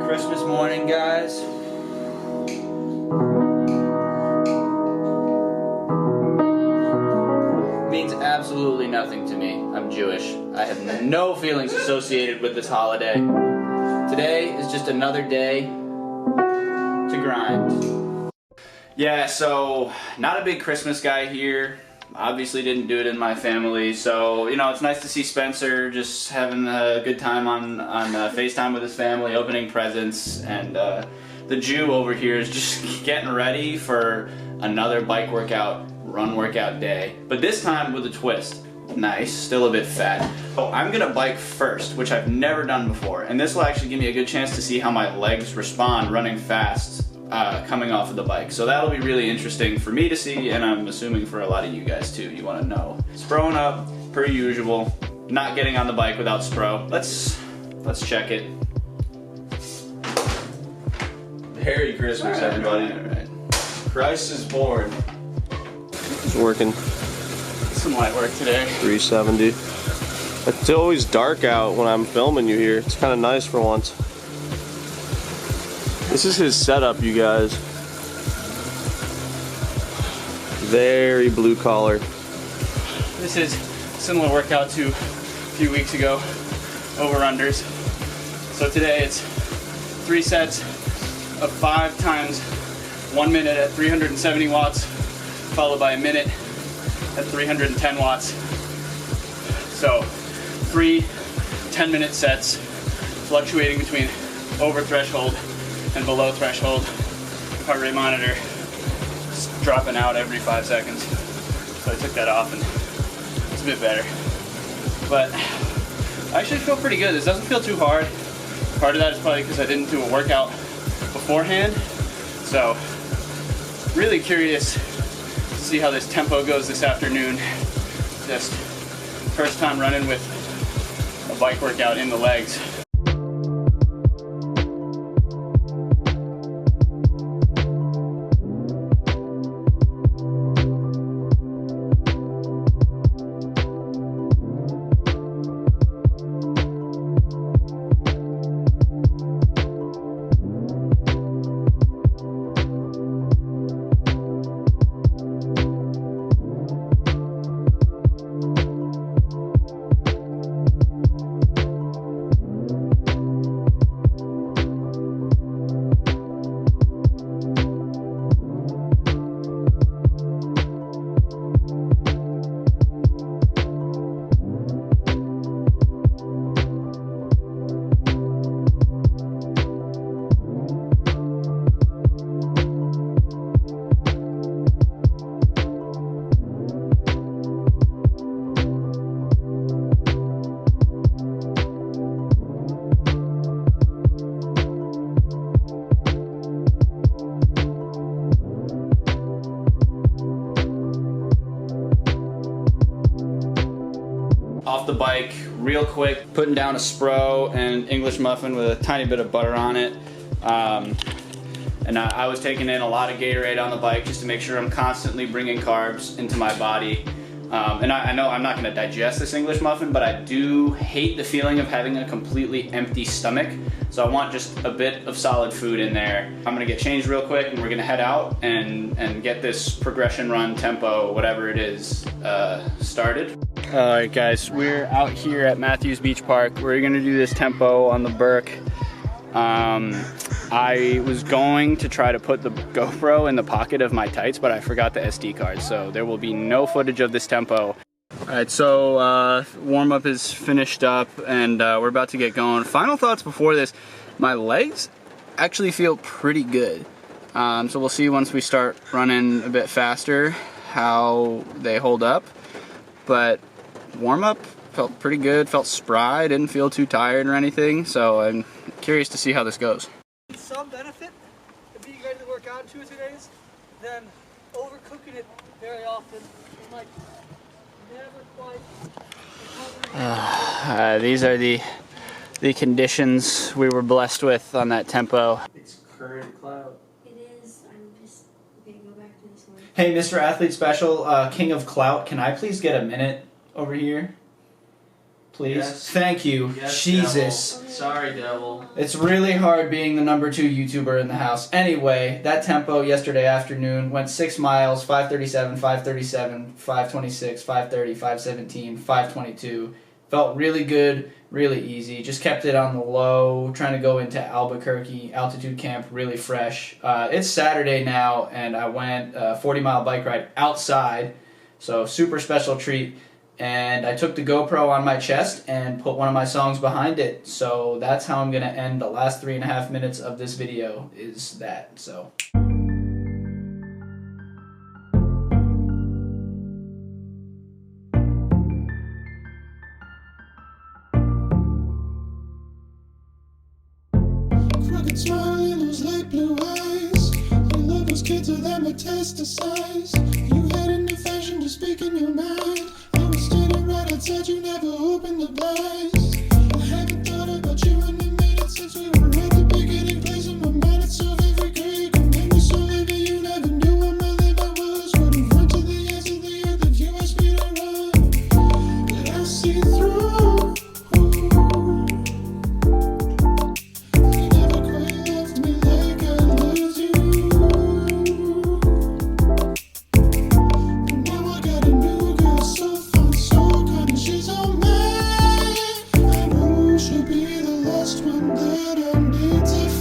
Christmas morning, guys. Means absolutely nothing to me. I'm Jewish. I have no feelings associated with this holiday. Today is just another day to grind. Yeah, so not a big Christmas guy here. Obviously didn't do it in my family, so, you know, it's nice to see Spencer just having a good time on FaceTime with his family, opening presents, and the Jew over here is just getting ready for another bike workout, run workout day. But this time with a twist. Nice, still a bit fat. Oh, I'm gonna bike first, which I've never done before, and this will actually give me a good chance to see how my legs respond running fast. Coming off of the bike. So that'll be really interesting for me to see, and I'm assuming for a lot of you guys too. You want to know. Sproing up, per usual. Not getting on the bike without Spro. Let's check it. Merry Christmas, everybody. All right. Christ is born. It's working. Some light work today. 370. It's always dark out when I'm filming you here. It's kind of nice for once. This is his setup, you guys. Very blue collar. This is similar workout to a few weeks ago, over-unders. So today it's 3 sets of 5 times 1 minute at 370 watts, followed by a minute at 310 watts. So 3 10-minute sets, fluctuating between over threshold and below threshold. Heart rate monitor just dropping out every 5 seconds. So I took that off and it's a bit better. But I actually feel pretty good. This doesn't feel too hard. Part of that is probably because I didn't do a workout beforehand. So really curious to see how this tempo goes this afternoon. Just first time running with a bike workout in the legs. Off the bike real quick, putting down a Spro and English muffin with a tiny bit of butter on it. And I was taking in a lot of Gatorade on the bike just to make sure I'm constantly bringing carbs into my body. And I know I'm not going to digest this English muffin, but I do hate the feeling of having a completely empty stomach. So I want just a bit of solid food in there. I'm going to get changed real quick and we're going to head out and get this progression run, tempo, whatever it is, started. Alright guys, we're out here at Matthews Beach Park. We're going to do this tempo on the Burke. I was going to try to put the GoPro in the pocket of my tights, but I forgot the SD card, so there will be no footage of this tempo. Alright, so warm-up is finished up and we're about to get going. Final thoughts before this. My legs actually feel pretty good. So we'll see once we start running a bit faster how they hold up. But warm-up felt pretty good, felt spry, didn't feel too tired or anything, so I'm curious to see how this goes. Some benefit to being ready to work out in 2 or 3 days than overcooking it very often. And like never quite. These are the conditions we were blessed with on that tempo. It's current cloud. It is. I'm just okay. Go back to this one. Hey, Mr. Athlete Special, King of Clout, can I please get a minute over here? please? Yes. Thank you. Yes, Jesus. devil. Sorry, devil. It's really hard being the number 2 YouTuber in the house. Anyway, that tempo yesterday afternoon went 6 miles, 5:37, 5:37, 5:26, 5:30, 5:17, 5:22. Felt really good, really easy. Just kept it on the low, trying to go into Albuquerque altitude camp really fresh. It's Saturday now, and I went a 40-mile bike ride outside, so super special treat. And I took the GoPro on my chest and put one of my songs behind it. So that's how I'm going to end the last 3.5 minutes of this video, is that. So. Crooked smile in those light blue eyes. Your love was kids that metastasize. You had an affection to speak in your mind. I was standing right outside, you never opened the blinds. I haven't thought about you in a minute since we were at the beginning place in my mind. It's so very great, you made me so heavy, you never knew what my limit was. Running front to the edge of the earth, if you ask me to run, did I see through? You never quite left me like I loved you. Now I got a new girl, so fun, so kind, and she's all mine. I know she'll be the last one that I need to